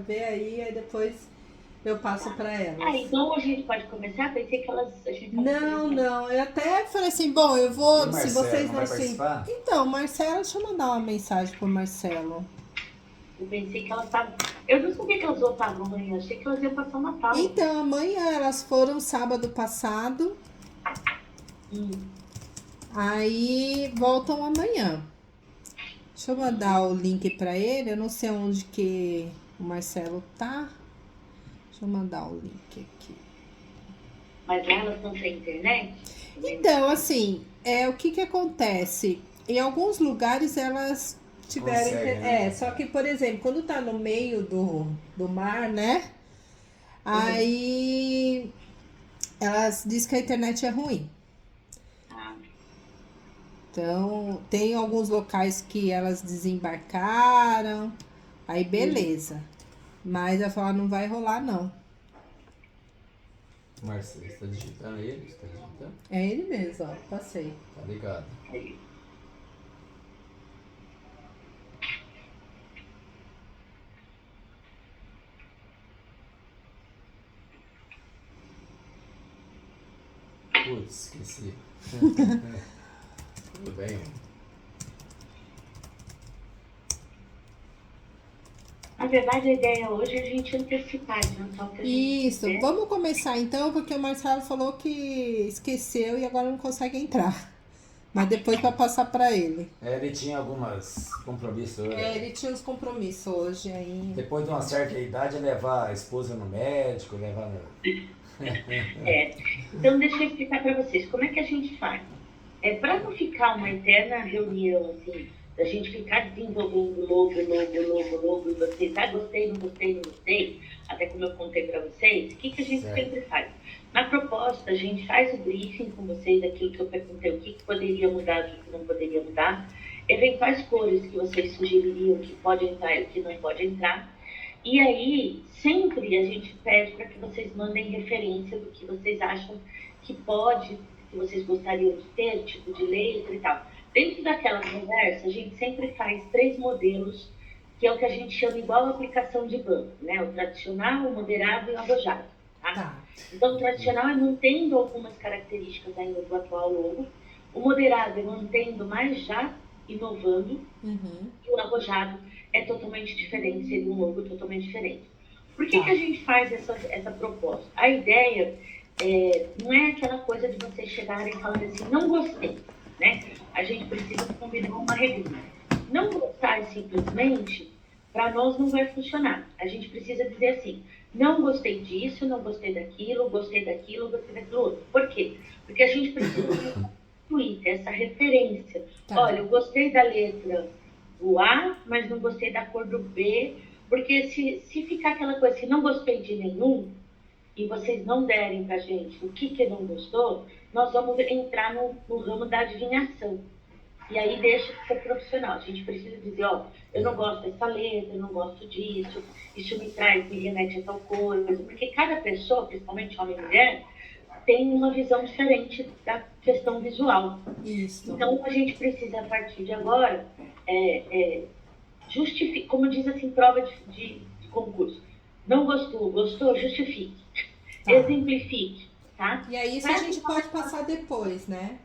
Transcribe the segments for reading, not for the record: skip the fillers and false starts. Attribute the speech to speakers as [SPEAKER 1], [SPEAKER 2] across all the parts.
[SPEAKER 1] ver aí depois eu passo para elas.
[SPEAKER 2] Então a gente pode começar? Pensei que a gente
[SPEAKER 1] Não, eu até falei assim, bom, eu vou,
[SPEAKER 3] E o
[SPEAKER 1] se
[SPEAKER 3] Marcelo,
[SPEAKER 1] vocês
[SPEAKER 3] não
[SPEAKER 1] não
[SPEAKER 3] vai
[SPEAKER 1] se...
[SPEAKER 3] participar?
[SPEAKER 1] Então, Marcelo, deixa eu mandar uma mensagem pro Marcelo.
[SPEAKER 2] Eu pensei que elas estavam... Eu não sabia que elas voltavam amanhã, achei que elas iam passar o Natal.
[SPEAKER 1] Então, amanhã elas foram sábado passado, aí voltam amanhã. Deixa eu mandar o link para ele, eu não sei onde que o Marcelo tá. Deixa eu mandar o link aqui.
[SPEAKER 2] Mas lá elas não têm internet?
[SPEAKER 1] Então, assim, o que acontece? Em alguns lugares elas tiveram...
[SPEAKER 3] Consegue, né?
[SPEAKER 1] só que, por exemplo, quando tá no meio do mar, né? Aí elas dizem que a internet é ruim. Então, tem alguns locais que elas desembarcaram, aí beleza. Mas ela falou, não vai rolar não.
[SPEAKER 3] Marcelo, você tá digitando ele? Você tá digitando?
[SPEAKER 1] É ele mesmo, ó, passei.
[SPEAKER 3] Tá ligado. Putz, esqueci. Tudo bem?
[SPEAKER 2] Na verdade, a ideia hoje é a gente antecipar, adiantar o que a gente
[SPEAKER 1] Isso, vamos começar então, porque o Marcelo falou que esqueceu e agora não consegue entrar. Mas depois para passar para ele.
[SPEAKER 3] Ele tinha alguns compromissos hoje.
[SPEAKER 1] Ele tinha uns compromissos hoje aí.
[SPEAKER 3] Depois de uma certa idade, levar a esposa no médico, levar no...
[SPEAKER 2] Então, deixa eu explicar para vocês como é que a gente faz. Para não ficar uma eterna reunião, assim, da gente ficar desenvolvendo logo, e vocês, gostei, não gostei, não gostei, até como eu contei para vocês, o que a gente sempre faz? Na proposta, a gente faz o briefing com vocês, daquilo que eu perguntei, o que poderia mudar, o que não poderia mudar, eventuais cores que vocês sugeririam que pode entrar e o que não pode entrar. E aí, sempre a gente pede para que vocês mandem referência do que vocês acham que pode, que vocês gostariam de ter, tipo de letra e tal. Dentro daquela conversa, a gente sempre faz 3 modelos, que é o que a gente chama igual a aplicação de banco, né? O tradicional, o moderado e o arrojado. Tá? Então, o tradicional é mantendo algumas características ainda do atual logo, o moderado é mantendo, mas já inovando, e o arrojado é totalmente diferente, seria um logo totalmente diferente. Por que a gente faz essa proposta? A ideia não é aquela coisa de vocês chegarem e falarem assim, não gostei, né? A gente precisa combinar uma regra. Não gostar simplesmente, para nós não vai funcionar. A gente precisa dizer assim, não gostei disso, não gostei daquilo, gostei daquilo, gostei daquilo outro. Por quê? Porque a gente precisa ter essa referência. Olha, eu gostei da letra do A, mas não gostei da cor do B, porque se ficar aquela coisa assim, não gostei de nenhum, e vocês não derem pra gente o que não gostou, nós vamos entrar no ramo da adivinhação. E aí deixa de ser profissional. A gente precisa dizer, eu não gosto dessa letra, eu não gosto disso, isso me remete a tal coisa, porque cada pessoa, principalmente homem e mulher, tem uma visão diferente da questão visual.
[SPEAKER 1] Isso.
[SPEAKER 2] Então, a gente precisa, a partir de agora, justificar, como diz assim, prova de concurso. Não gostou, gostou, justifique. Exemplifique, tá?
[SPEAKER 1] E aí isso a gente pode passar depois, né?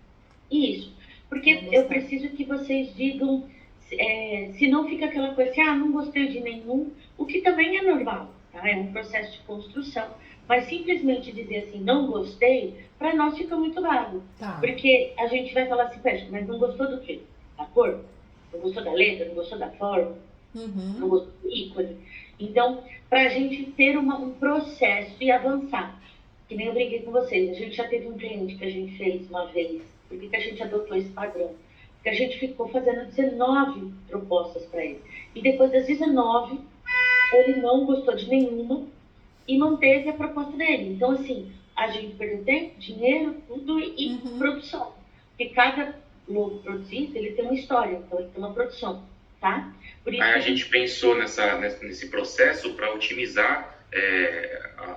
[SPEAKER 2] Isso, porque eu preciso que vocês digam, se não fica aquela coisa assim, não gostei de nenhum, o que também é normal, tá? É um processo de construção. Mas simplesmente dizer assim, não gostei, para nós fica muito vago. Porque a gente vai falar assim, mas não gostou do quê? Da cor? Não gostou da letra? Não gostou da forma? Não gostou do ícone? Então, para a gente ter um processo e avançar, que nem eu briguei com vocês, a gente já teve um cliente que a gente fez uma vez, por que a gente adotou esse padrão? Porque a gente ficou fazendo 19 propostas para ele. E depois das 19, ele não gostou de nenhuma e manteve a proposta dele. Então, assim, a gente perdeu tempo, dinheiro, tudo e produção. Porque cada logo produzido, ele tem uma história, então ele tem uma produção, tá?
[SPEAKER 4] Por isso a gente pensou nesse processo para otimizar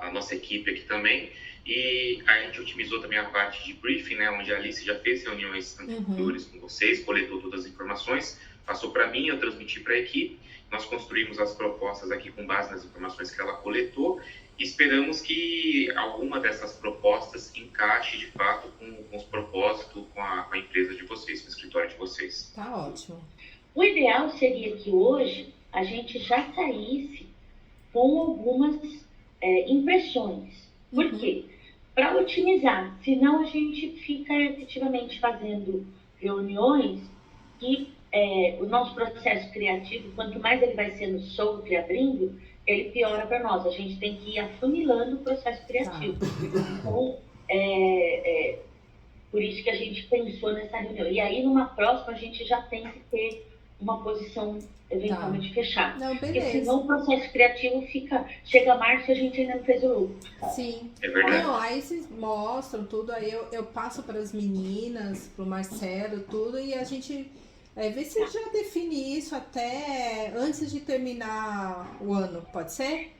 [SPEAKER 4] a nossa equipe aqui também. E a gente otimizou também a parte de briefing, né, onde a Alice já fez reuniões anteriores com vocês, coletou todas as informações, passou para mim, eu transmiti para a equipe. nós construímos as propostas aqui com base nas informações que ela coletou e esperamos que alguma dessas propostas encaixe de fato com os propósitos, com a empresa de vocês, com o escritório de vocês.
[SPEAKER 1] Tá ótimo.
[SPEAKER 2] O ideal seria que hoje a gente já saísse com algumas impressões. Por quê? Para otimizar, senão a gente fica efetivamente fazendo reuniões que o nosso processo criativo, quanto mais ele vai sendo solto e abrindo, ele piora para nós. A gente tem que ir afunilando o processo criativo. Então, por isso que a gente pensou nessa reunião. E aí, numa próxima, a gente já tem que ter uma posição eventualmente fechada.
[SPEAKER 1] Não,
[SPEAKER 2] Porque
[SPEAKER 1] beleza.
[SPEAKER 2] senão o processo criativo chega março e a gente ainda não fez o logo.
[SPEAKER 1] Sim.
[SPEAKER 4] É verdade.
[SPEAKER 1] Não, aí vocês mostram tudo, aí eu passo para as meninas, pro Marcelo, tudo, e a gente vê se já define isso até antes de terminar o ano, pode ser?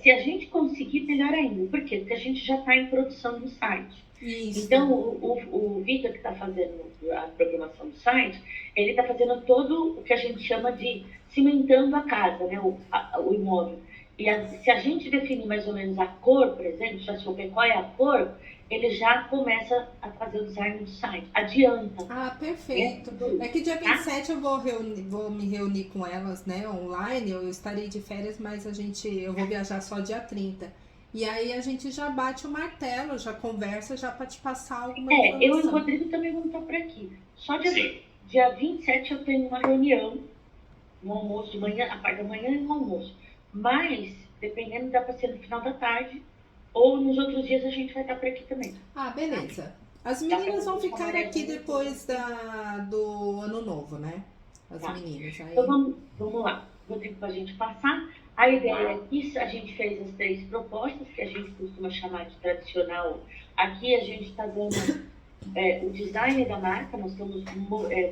[SPEAKER 2] Se a gente conseguir, melhor ainda. Por quê? Porque a gente já está em produção do site.
[SPEAKER 1] Isso.
[SPEAKER 2] Então, o Vitor, que está fazendo a programação do site, ele está fazendo todo o que a gente chama de cimentando a casa, né? O imóvel. E se a gente definir mais ou menos a cor, por exemplo, já souber qual é a cor, ele já começa a fazer o design do site. Adianta.
[SPEAKER 1] Ah, perfeito. É que dia 27 eu vou me reunir com elas, né, online. Eu estarei de férias, mas eu vou viajar só dia 30. E aí a gente já bate o martelo, já conversa, já para te passar alguma informação.
[SPEAKER 2] Eu e o Rodrigo também vamos estar por aqui. Só dia 27 eu tenho uma reunião, um almoço de manhã, a parte da manhã e um almoço. Mas, dependendo, dá para ser no final da tarde ou nos outros dias a gente vai estar por aqui também.
[SPEAKER 1] Ah, beleza. As meninas vão ficar aqui depois do ano novo, né? As meninas. Aí...
[SPEAKER 2] Então vamos lá. Rodrigo, para a gente passar. A ideia é que a gente fez as 3 propostas, que a gente costuma chamar de tradicional. Aqui a gente está dando o design da marca, nós estamos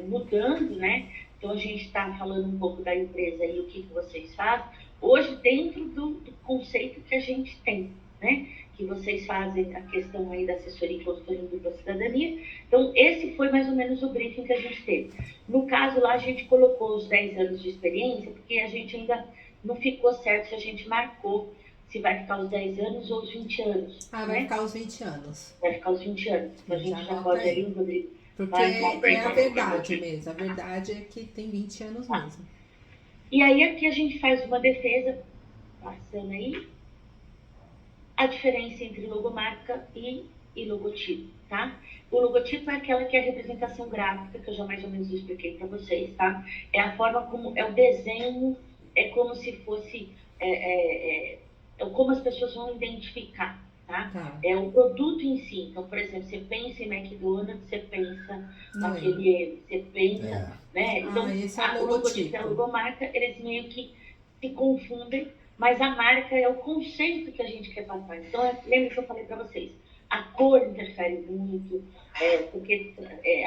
[SPEAKER 2] mudando, né? Então a gente está falando um pouco da empresa e o que vocês fazem. Hoje, dentro do conceito que a gente tem, né? Que vocês fazem a questão aí da assessoria e consultoria em dupla cidadania. Então, esse foi mais ou menos o briefing que a gente teve. No caso lá, a gente colocou os 10 anos de experiência, porque a gente ainda não ficou certo se a gente marcou se vai ficar os 10 anos ou os 20 anos.
[SPEAKER 1] Ah,
[SPEAKER 2] né?
[SPEAKER 1] Vai ficar os 20 anos.
[SPEAKER 2] Vai ficar os 20 anos. Então, a gente já pode aí, Rodrigo.
[SPEAKER 1] Porque é a verdade mesmo. A verdade é que tem 20 anos mesmo.
[SPEAKER 2] E aí, aqui a gente faz uma defesa, passando aí, a diferença entre logomarca e logotipo, tá? O logotipo é aquela que é a representação gráfica, que eu já mais ou menos expliquei para vocês, tá? É a forma como, é o desenho, é como se fosse, como as pessoas vão identificar, tá? É o produto em si. Então, por exemplo, você pensa em McDonald's, você pensa naquele M, você pensa, né? Então,
[SPEAKER 1] esse é
[SPEAKER 2] o logotipo e a logomarca, eles meio que se confundem, mas a marca é o conceito que a gente quer passar. Então, lembra que eu falei para vocês? A cor interfere muito, porque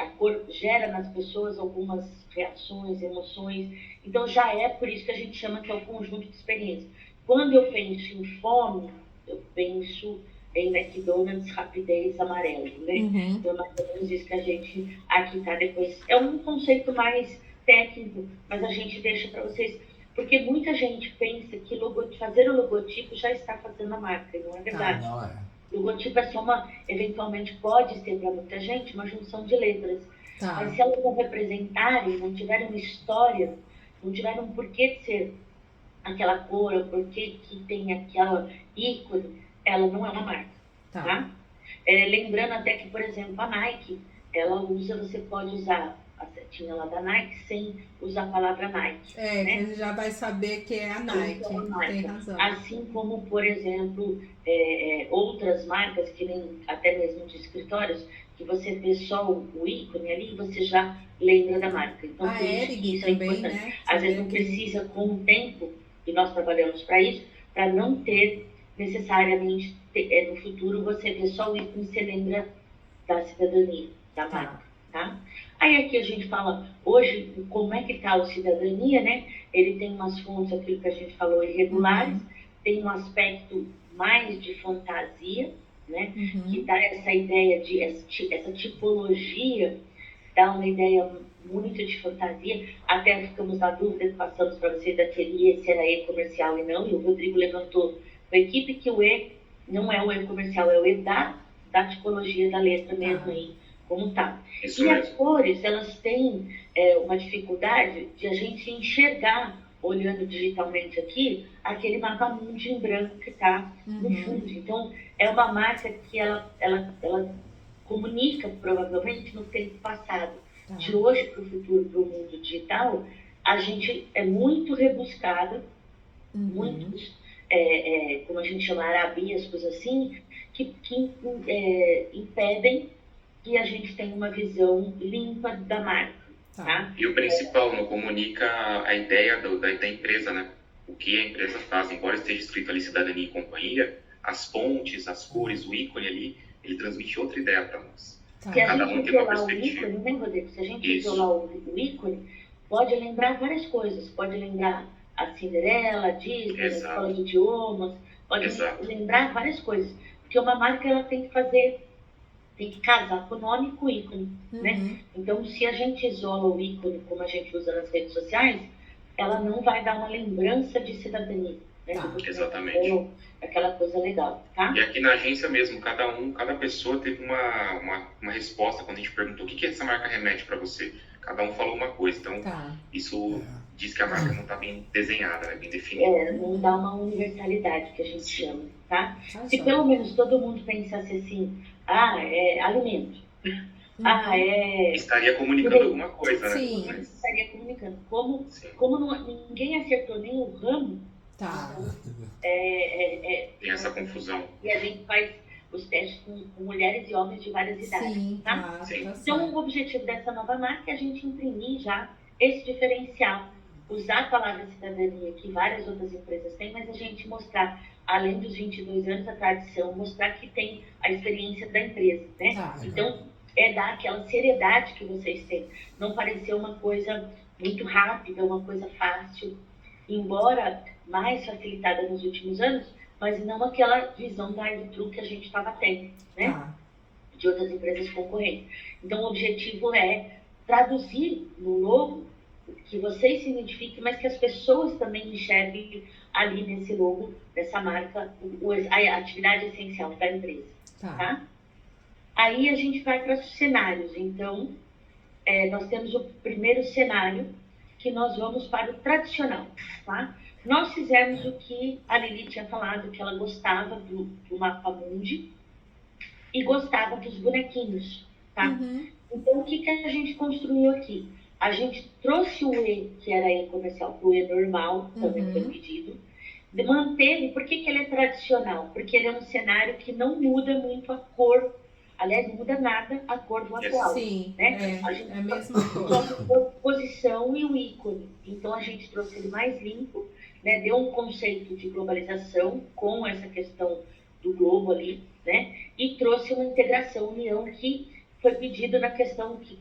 [SPEAKER 2] a cor gera nas pessoas algumas reações, emoções. Então, já é por isso que a gente chama que é o conjunto de experiência. Quando eu penso em fome, eu penso em McDonald's, rapidez, amarelo, né? Então, mais ou menos isso que a gente aqui está depois. É um conceito mais técnico, mas a gente deixa para vocês... Porque muita gente pensa que fazer o logotipo já está fazendo a marca, e não é verdade.
[SPEAKER 3] Não é.
[SPEAKER 2] Logotipo é só eventualmente pode ser para muita gente, uma junção de letras. Mas se elas não representarem, não tiverem uma história, não tiverem um porquê de ser aquela cor, o porquê que tem aquela ícone, ela não é uma marca, tá? Lembrando até que, por exemplo, a Nike, você pode usar a setinha lá da Nike sem usar a palavra Nike. Né?
[SPEAKER 1] Você já vai saber que é a Nike, tem razão.
[SPEAKER 2] Assim como, por exemplo, outras marcas, que nem até mesmo de escritórios, que você vê só o ícone ali e você já lembra da marca. Então,
[SPEAKER 1] a
[SPEAKER 2] por isso é
[SPEAKER 1] também,
[SPEAKER 2] importante.
[SPEAKER 1] né?
[SPEAKER 2] Às vezes não precisa, com o tempo, e nós trabalhamos para isso, para não ter necessariamente, no futuro, você vê só o ícone e você lembra da cidadania, da marca, tá? Aí aqui a gente fala, hoje, como é que está o cidadania, né? Ele tem umas fontes, aquilo que a gente falou, irregulares, tem um aspecto mais de fantasia, né? Que dá essa ideia essa tipologia, dá uma ideia muito de fantasia, até ficamos na dúvida, passamos para vocês da teoria se era e-comercial e não, e o Rodrigo levantou com a equipe que o E não é o e-comercial, é o E da tipologia da letra mesmo aí, como tá.
[SPEAKER 4] Isso
[SPEAKER 2] E as
[SPEAKER 4] mesmo.
[SPEAKER 2] cores, elas têm uma dificuldade de a gente enxergar, olhando digitalmente aqui, aquele mapa mundi em branco que está no fundo. Então, é uma marca que ela comunica, provavelmente, no tempo passado. De hoje para o futuro, para o mundo digital, a gente é muito rebuscada, muitos, como a gente chama, arabias, coisas assim, que impedem que a gente tenha uma visão limpa da marca. Tá?
[SPEAKER 4] E o principal, não comunica a ideia da empresa, né? O que a empresa faz, embora esteja escrito ali cidadania e companhia, as fontes, as cores, o ícone ali, ele transmite outra ideia para nós.
[SPEAKER 2] Se a
[SPEAKER 4] Cada
[SPEAKER 2] gente
[SPEAKER 4] um tem uma
[SPEAKER 2] isolar o
[SPEAKER 4] perspectiva.
[SPEAKER 2] ícone, né, Rodrigo? Se a gente
[SPEAKER 4] Isso.
[SPEAKER 2] isolar o ícone, pode lembrar várias coisas. Pode lembrar a Cinderela, a Disney, a
[SPEAKER 4] Exato.
[SPEAKER 2] escola de idiomas, pode
[SPEAKER 4] Exato.
[SPEAKER 2] lembrar várias coisas. Porque uma marca ela tem que casar com o nome e com o ícone, né? Então, se a gente isola o ícone como a gente usa nas redes sociais, ela não vai dar uma lembrança de cidadania, né?
[SPEAKER 4] Exatamente.
[SPEAKER 2] Aquela coisa legal, tá?
[SPEAKER 4] E aqui na agência mesmo, cada pessoa teve uma resposta quando a gente perguntou o que essa marca remete para você. Cada um falou uma coisa, então isso diz que a marca não está bem desenhada, né? Bem definida.
[SPEAKER 2] Não dá uma universalidade que a gente chama, tá? Se pelo menos todo mundo pensasse assim, é alimento,
[SPEAKER 4] estaria comunicando alguma coisa, né?
[SPEAKER 1] Sim.
[SPEAKER 4] Mas,
[SPEAKER 2] estaria comunicando. Como ninguém acertou nem o ramo,
[SPEAKER 4] tem essa confusão.
[SPEAKER 2] e a gente faz os testes com mulheres e homens de várias idades, tá? Então, o objetivo dessa nova marca é a gente imprimir já esse diferencial, usar a palavra cidadania, que várias outras empresas têm, mas a gente mostrar, além dos 22 anos, a tradição, mostrar que tem a experiência da empresa, né? Então, dar aquela seriedade que vocês têm, não parecer uma coisa muito rápida, uma coisa fácil, embora mais facilitada nos últimos anos, mas não aquela visão drive-thru que a gente estava tendo, né? De outras empresas concorrentes. Então, o objetivo é traduzir no logo que vocês se identifiquem, mas que as pessoas também enxerguem ali nesse logo, nessa marca, a atividade essencial da empresa, tá? Aí a gente vai para os cenários. Então, nós temos o primeiro cenário, que nós vamos para o tradicional, tá? Nós fizemos o que a Lili tinha falado, que ela gostava do mapa mundi e gostava dos bonequinhos, tá? Então, o que a gente construiu aqui? A gente trouxe o E, que era e-comercial, para o E normal, também foi pedido. Manteve, por que ele é tradicional? Porque ele é um cenário que não muda muito a cor. Aliás, não muda nada a cor do atual.
[SPEAKER 1] Sim,
[SPEAKER 2] né? A gente
[SPEAKER 1] é a mesma cor.
[SPEAKER 2] só a posição e o ícone. Então, a gente trouxe ele mais limpo, né? Deu um conceito de globalização com essa questão do globo ali, né? E trouxe uma integração, união, que foi pedido na questão que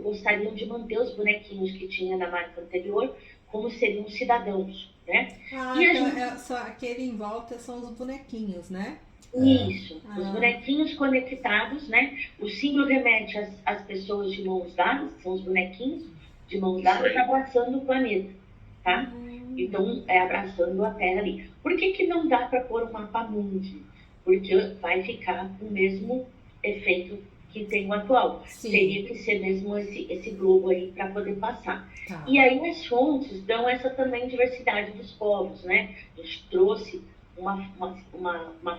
[SPEAKER 2] gostariam de manter os bonequinhos que tinha na marca anterior, como seriam cidadãos, né?
[SPEAKER 1] Então só aquele em volta são os bonequinhos, né?
[SPEAKER 2] Isso, os bonequinhos conectados, né? O símbolo remete às pessoas de mãos dadas, que são os bonequinhos de mãos dadas abraçando o planeta, tá? Então, abraçando a Terra ali. Por que não dá para pôr um mapa mundi? Porque vai ficar o mesmo efeito que tem o atual. Teria que ser mesmo esse globo aí para poder passar. E aí as fontes dão essa também diversidade dos povos, né? A gente trouxe uma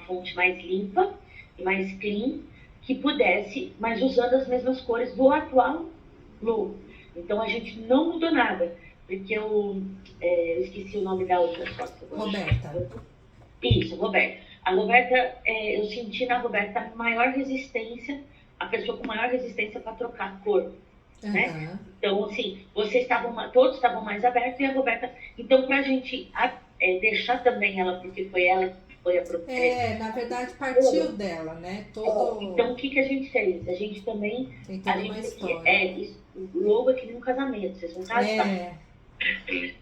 [SPEAKER 2] fonte mais limpa e mais clean, que pudesse, mas usando as mesmas cores do atual logo. Então a gente não mudou nada, porque eu esqueci o nome da outra sócia.
[SPEAKER 1] Roberta.
[SPEAKER 2] Isso, Roberta. A Roberta, eu senti na Roberta a maior resistência, a pessoa com maior resistência para trocar a cor. Né? Então, assim, todos estavam mais abertos e a Roberta. Então, para a gente deixar também ela, porque foi ela que foi a propriedade.
[SPEAKER 1] Na verdade, partiu dela, né?
[SPEAKER 2] Então, o que a gente fez? A gente também.
[SPEAKER 1] Tem toda uma história.
[SPEAKER 2] O logo é que nem um casamento, vocês vão casar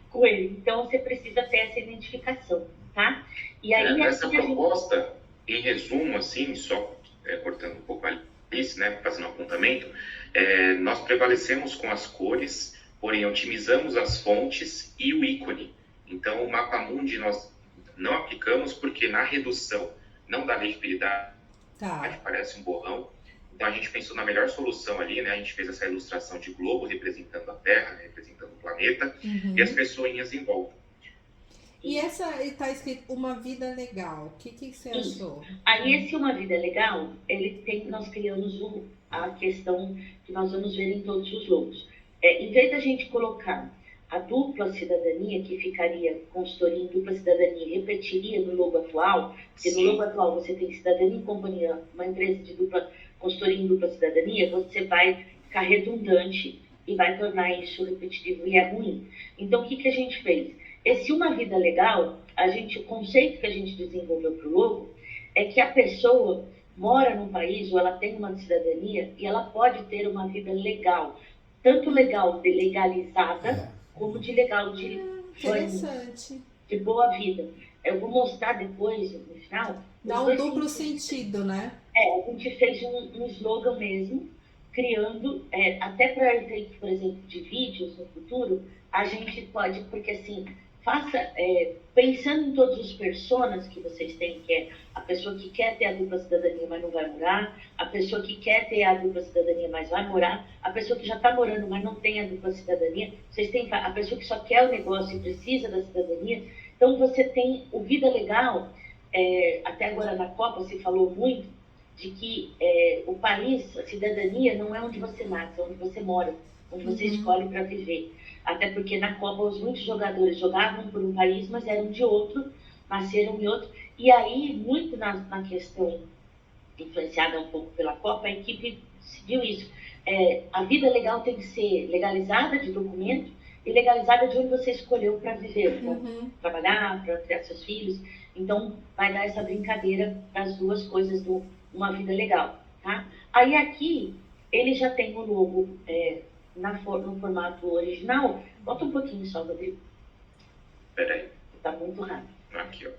[SPEAKER 2] com ele. Então, você precisa ter essa identificação, tá? E aí,
[SPEAKER 4] essa proposta, em resumo, assim, só cortando um pouco a Alice, né, fazendo um apontamento, Nós prevalecemos com as cores, porém otimizamos as fontes e o ícone. Então, o mapa mundi nós não aplicamos porque na redução não dá legibilidade,
[SPEAKER 1] Tá.
[SPEAKER 4] parece um borrão. Então, a gente pensou na melhor solução ali, né? A gente fez essa ilustração de globo representando a Terra, representando o planeta, e as pessoinhas em volta.
[SPEAKER 1] E essa tá escrito Uma Vida Legal. O que você achou?
[SPEAKER 2] Aí esse Uma Vida Legal, nós criamos a questão que nós vamos ver em todos os logos. Em vez da gente colocar a dupla cidadania, que ficaria consultoria em dupla cidadania, repetiria no logo atual, porque no logo atual você tem cidadania em companhia, uma empresa de consultoria em dupla cidadania, você vai ficar redundante e vai tornar isso repetitivo e é ruim. Então, o que a gente fez? Esse Uma Vida Legal, o conceito que a gente desenvolveu para o logo é que a pessoa mora num país ou ela tem uma cidadania e ela pode ter uma vida legal. Tanto legal de legalizada, como de legal de
[SPEAKER 1] Interessante.
[SPEAKER 2] de boa vida. Eu vou mostrar depois, no final.
[SPEAKER 1] Dá um duplo sentido, né?
[SPEAKER 2] A gente fez um slogan mesmo, criando, até para efeito, por exemplo, de vídeos no futuro, a gente pode, porque assim, pensando em todos os personas que vocês têm, que é a pessoa que quer ter a dupla cidadania, mas não vai morar, a pessoa que quer ter a dupla cidadania, mas vai morar, a pessoa que já está morando, mas não tem a dupla cidadania, vocês têm a pessoa que só quer o negócio e precisa da cidadania. Então, você tem o Vida Legal, até agora na Copa se falou muito, de que o país, a cidadania, não é onde você nasce, é onde você mora, onde você escolhe para viver. Até porque na Copa muitos jogadores jogavam por um país, mas eram de outro, nasceram em outro. E aí, muito na questão influenciada um pouco pela Copa, a equipe decidiu isso. A vida legal tem que ser legalizada de documento e legalizada de onde você escolheu para viver, para trabalhar, para criar seus filhos. Então, vai dar essa brincadeira das duas coisas do Uma Vida Legal, tá? Aí aqui, ele já tem o logo no formato original. Bota um pouquinho só, Rodrigo.
[SPEAKER 4] Peraí.
[SPEAKER 2] Tá muito rápido.
[SPEAKER 4] Aqui, ó.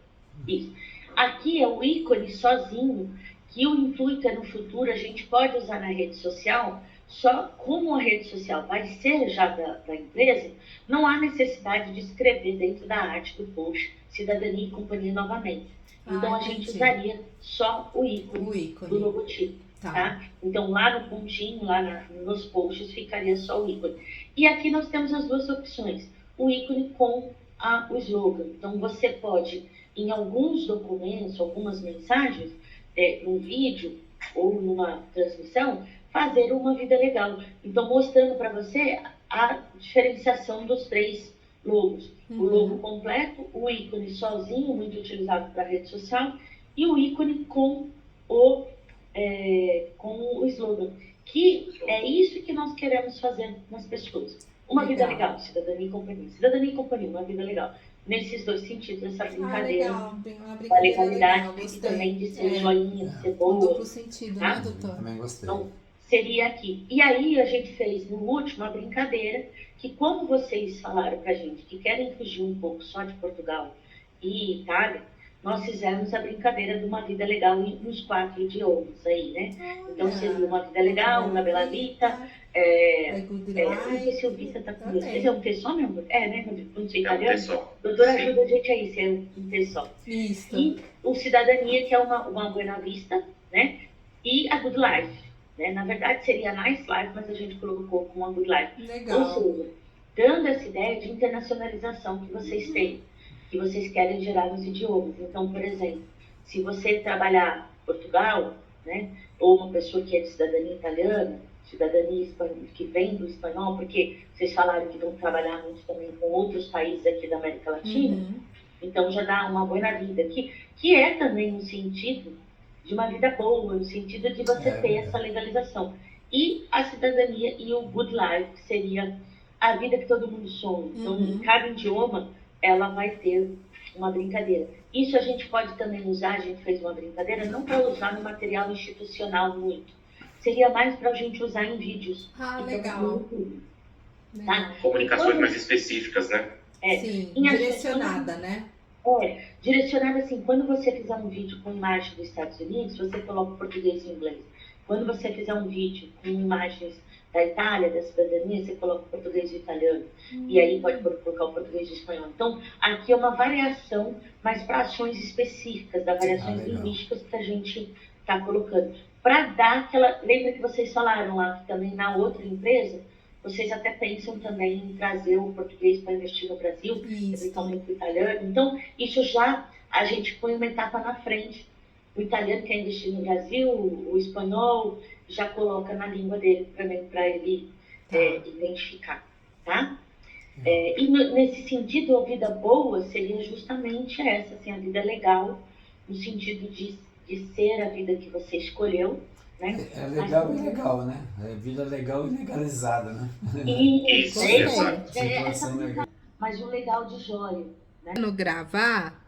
[SPEAKER 2] Isso. Aqui é o ícone sozinho, que o intuito é no futuro, a gente pode usar na rede social, só como a rede social vai ser já da empresa, não há necessidade de escrever dentro da arte do post Cidadania e Companhia novamente. Então a gente usaria só o ícone do logotipo. Tá? Então lá no pontinho, lá nos posts, ficaria só o ícone. E aqui nós temos as duas opções, o ícone com o slogan. Então você pode, em alguns documentos, algumas mensagens, num vídeo ou numa transmissão, fazer Uma Vida Legal. Então mostrando para você a diferenciação dos três logos. O logo completo, o ícone sozinho, muito utilizado para rede social, e o ícone com o slogan, que é isso que nós queremos fazer nas pessoas. Uma vida legal, cidadania e companhia. Cidadania e companhia, uma vida legal. Nesses dois sentidos, essa brincadeira. A legalidade e também de ser joinha, de ser boa.
[SPEAKER 1] Duplo sentido, né, doutor?
[SPEAKER 3] Também gostei.
[SPEAKER 2] Então, seria aqui. E aí a gente fez no último a brincadeira, que como vocês falaram pra gente que querem fugir um pouco só de Portugal e Itália, nós fizemos a brincadeira de Uma Vida Legal nos 4 idiomas aí, né? Então seria Uma Vida Legal, Una Bella Vita, não sei se o Vita tá com vocês, é um T só, meu amor? Né, Rodrigo? Não sei italiano.
[SPEAKER 4] É um T só.
[SPEAKER 2] Doutora, ajuda a gente aí, se é um T só.
[SPEAKER 1] Isso.
[SPEAKER 2] E o Cidadania, que é uma Buena Vista, né? E a Good Life, né? Na verdade seria a Nice Life, mas a gente colocou com a Good Life.
[SPEAKER 1] Legal.
[SPEAKER 2] Ou seja, dando essa ideia de internacionalização que vocês têm, que vocês querem gerar nos idiomas. Então, por exemplo, se você trabalhar em Portugal, né, ou uma pessoa que é de cidadania italiana, cidadania que vem do espanhol, porque vocês falaram que vão trabalhar muito também com outros países aqui da América Latina, então já dá uma boa vida, que é também um sentido de uma vida boa, no sentido de você ter essa legalização. E a cidadania e o Good Life, que seria a vida que todo mundo sonha. Então, em cada idioma, ela vai ter uma brincadeira. Isso a gente pode também usar, a gente fez uma brincadeira, não para usar no material institucional muito. Seria mais para a gente usar em vídeos.
[SPEAKER 1] Legal.
[SPEAKER 2] Tá?
[SPEAKER 4] Comunicações mais específicas, né?
[SPEAKER 1] Sim, direcionada, né?
[SPEAKER 2] Direcionada assim, quando você fizer um vídeo com imagem dos Estados Unidos, você coloca português e inglês. Quando você fizer um vídeo com imagens da Itália, da cidadania, você coloca o português e o italiano. E aí pode colocar o português e o espanhol. Então, aqui é uma variação, mas para ações específicas, das variações
[SPEAKER 3] legal.
[SPEAKER 2] linguísticas que a gente está colocando. Para dar aquela... Lembra que vocês falaram lá que também na outra empresa, vocês até pensam também em trazer o português para investir no Brasil,
[SPEAKER 1] Isso.
[SPEAKER 2] eventualmente o italiano. Então, isso já a gente põe uma etapa na frente. O italiano quer investir no Brasil, o espanhol já coloca na língua dele também para ele identificar, tá? E nesse sentido, a vida boa seria justamente essa, assim, a vida legal, no sentido de ser a vida que você escolheu, né?
[SPEAKER 3] É legal e legal, né? É vida legal e legalizada, né?
[SPEAKER 2] Isso,
[SPEAKER 1] Gostei.
[SPEAKER 2] essa
[SPEAKER 3] Situação legal.
[SPEAKER 2] mas o legal de joia, né?
[SPEAKER 1] No gravar,